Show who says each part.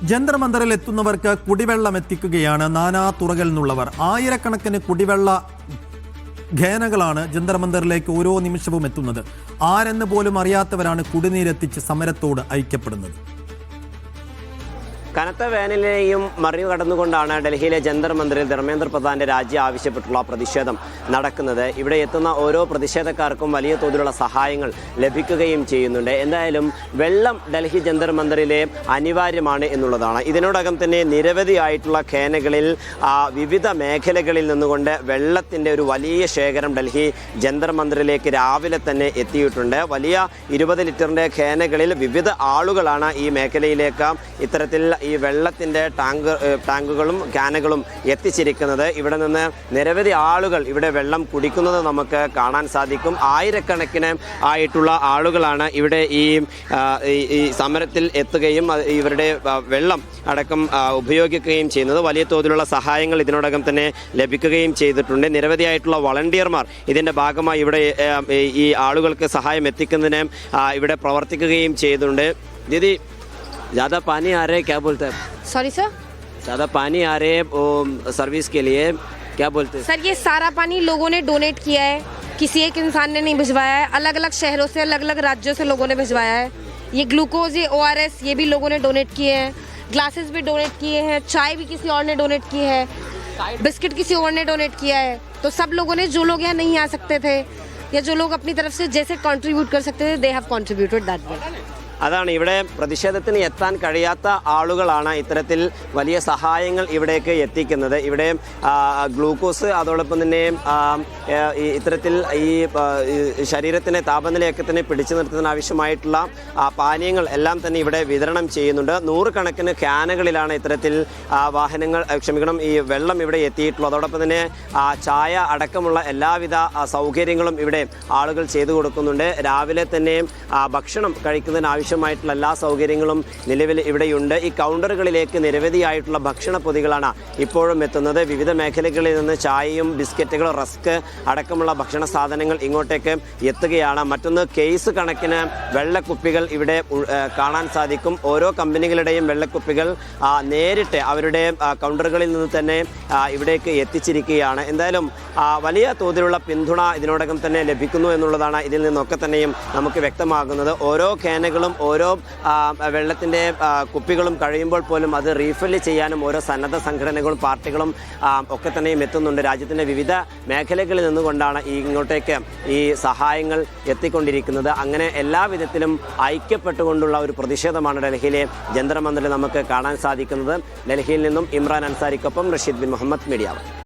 Speaker 1: ജന്തർ മന്ദറിൽ എത്തുന്നവർക്ക് കുടിവെള്ളം എത്തിക്കുകയാണ് നാനാ തുറകളിൽ നിന്നുള്ളവർ. ആയിരക്കണക്കിന് കുടിവെള്ള ഖേനകളാണ് ജന്തർ മന്ദറിലേക്ക് ഓരോ നിമിഷവും എത്തുന്നത്. ആരെന്ന് പോലും അറിയാത്തവരാണ് കുടിനീരെത്തിച്ച് സമരത്തോട് ഐക്യപ്പെടുന്നത്.
Speaker 2: കനത്ത വേനലിനെയും മറികടന്നുകൊണ്ടാണ് ഡൽഹിയിലെ ജന്തർ മന്ദിറിൽ ധർമ്മേന്ദ്ര പ്രധാന്റെ രാജി ആവശ്യപ്പെട്ടുള്ള പ്രതിഷേധം നടക്കുന്നത്. ഇവിടെ എത്തുന്ന ഓരോ പ്രതിഷേധക്കാർക്കും വലിയ തോതിലുള്ള സഹായങ്ങൾ ലഭിക്കുകയും ചെയ്യുന്നുണ്ട്. എന്തായാലും വെള്ളം ഡൽഹി ജന്തർ മന്ദിറിലെ അനിവാര്യമാണ് എന്നുള്ളതാണ്. ഇതിനോടകം തന്നെ നിരവധിയായിട്ടുള്ള ഖേനകളിൽ വിവിധ മേഖലകളിൽ നിന്നുകൊണ്ട് വെള്ളത്തിൻ്റെ ഒരു വലിയ ശേഖരം ഡൽഹി ജന്തർ മന്ദിറിലേക്ക് രാവിലെ തന്നെ എത്തിയിട്ടുണ്ട്. വലിയ 20 ലിറ്ററിൻ്റെ ഖേനകളിൽ വിവിധ ആളുകളാണ് ഈ മേഖലയിലേക്ക് ഇത്തരത്തിൽ ഈ വെള്ളത്തിൻ്റെ ടാങ്കുകളും ക്യാനുകളും എത്തിച്ചിരിക്കുന്നത്. ഇവിടെ നിന്ന് നിരവധി ആളുകൾ ഇവിടെ വെള്ളം കുടിക്കുന്നത് നമുക്ക് കാണാൻ സാധിക്കും. ആയിരക്കണക്കിന് ആയിട്ടുള്ള ആളുകളാണ് ഇവിടെ ഈ സമരത്തിൽ എത്തുകയും ഇവരുടെ വെള്ളം അടക്കം ഉപയോഗിക്കുകയും ചെയ്യുന്നത്. വലിയ തോതിലുള്ള സഹായങ്ങൾ ഇതിനോടകം തന്നെ ലഭിക്കുകയും ചെയ്തിട്ടുണ്ട്. നിരവധിയായിട്ടുള്ള വളണ്ടിയർമാർ ഇതിൻ്റെ ഭാഗമായി ഇവിടെ ഈ ആളുകൾക്ക് സഹായം എത്തിക്കുന്നതിന് ഇവിടെ പ്രവർത്തിക്കുകയും ചെയ്യുന്നുണ്ട്. ദീദി, ज़्यादा पानी आ रहे हैं, क्या बोलते हैं?
Speaker 3: सॉरी सर,
Speaker 2: ज़्यादा पानी आ रहे हैं सर्विस के लिए, क्या बोलते हैं?
Speaker 3: सर ये सारा पानी लोगों ने डोनेट किया है, किसी एक इंसान ने नहीं भिजवाया है. अलग अलग शहरों से, अलग अलग राज्यों से लोगों ने भिजवाया है. ये ग्लूकोज, ये ORS, ये भी लोगों ने डोनेट किए हैं. ग्लासेस भी डोनेट किए हैं. चाय भी किसी और ने डोनेट की है. बिस्किट किसी और ने डोनेट किया है. तो सब लोगों ने, जो लोग यहाँ नहीं आ सकते थे या जो लोग अपनी तरफ से जैसे कंट्रीब्यूट कर सकते थे, they have contributed that way.
Speaker 2: അതാണ് ഇവിടെ പ്രതിഷേധത്തിന് എത്താൻ കഴിയാത്ത ആളുകളാണ് ഇത്തരത്തിൽ വലിയ സഹായങ്ങൾ ഇവിടേക്ക് എത്തിക്കുന്നത്. ഇവിടെ ഗ്ലൂക്കോസ്, അതോടൊപ്പം തന്നെ ഇത്തരത്തിൽ ഈ ശരീരത്തിൻ്റെ താപനിലയൊക്കെ തന്നെ പിടിച്ചു നിർത്തുന്നതിന് ആവശ്യമായിട്ടുള്ള പാനീയങ്ങൾ എല്ലാം തന്നെ ഇവിടെ വിതരണം ചെയ്യുന്നുണ്ട്. 100 കണക്കിന് ക്യാനുകളിലാണ് ഇത്തരത്തിൽ ഈ വെള്ളം ഇവിടെ എത്തിയിട്ടുള്ളത്. അതോടൊപ്പം തന്നെ ചായ അടക്കമുള്ള എല്ലാവിധ സൗകര്യങ്ങളും ഇവിടെ ആളുകൾ ചെയ്തു കൊടുക്കുന്നുണ്ട്. രാവിലെ തന്നെ ഭക്ഷണം കഴിക്കുന്നതിന് ആവശ്യമായിട്ടുള്ള എല്ലാ സൗകര്യങ്ങളും നിലവിൽ ഇവിടെയുണ്ട്. ഈ കൗണ്ടറുകളിലേക്ക് നിരവധിയായിട്ടുള്ള ഭക്ഷണ പൊതികളാണ് ഇപ്പോഴും എത്തുന്നത്. വിവിധ മേഖലകളിൽ നിന്ന് ചായയും ബിസ്ക്കറ്റുകൾ, റസ്ക് അടക്കമുള്ള ഭക്ഷണ സാധനങ്ങൾ ഇങ്ങോട്ടേക്ക് എത്തുകയാണ്. മറ്റൊന്ന്, കേസ് കണക്കിന് വെള്ളക്കുപ്പികൾ ഇവിടെ കാണാൻ സാധിക്കും. ഓരോ കമ്പനികളുടെയും വെള്ളക്കുപ്പികൾ നേരിട്ട് അവരുടെ കൗണ്ടറുകളിൽ നിന്ന് തന്നെ ഇവിടേക്ക് എത്തിച്ചിരിക്കുകയാണ്. എന്തായാലും വലിയ തോതിലുള്ള പിന്തുണ ഇതിനോടകം തന്നെ ലഭിക്കുന്നു എന്നുള്ളതാണ് ഇതിൽ നിന്നൊക്കെ തന്നെയും നമുക്ക് വ്യക്തമാകുന്നത്. ഓരോ ക്യാനുകളും ഓരോ വെള്ളത്തിൻ്റെ കുപ്പികളും കഴിയുമ്പോൾ പോലും അത് റീഫിൽ ചെയ്യാനും ഓരോ സന്നദ്ധ സംഘടനകളും പാർട്ടികളും ഒക്കെ തന്നെയും എത്തുന്നുണ്ട്. രാജ്യത്തിൻ്റെ വിവിധ മേഖലകളിൽ നിന്നുകൊണ്ടാണ് ഇങ്ങോട്ടേക്ക് ഈ സഹായങ്ങൾ എത്തിക്കൊണ്ടിരിക്കുന്നത്. അങ്ങനെ എല്ലാ വിധത്തിലും ഐക്യപ്പെട്ടുകൊണ്ടുള്ള ഒരു പ്രതിഷേധമാണ് ഡൽഹിയിലെ ജന്തർ മന്ദിറിൽ നമുക്ക് കാണാൻ സാധിക്കുന്നത്. ഡൽഹിയിൽ നിന്നും ഇമ്രാൻ അൻസാരിക്കൊപ്പം റഷീദ് ബിൻ മുഹമ്മദ്, മീഡിയ 1.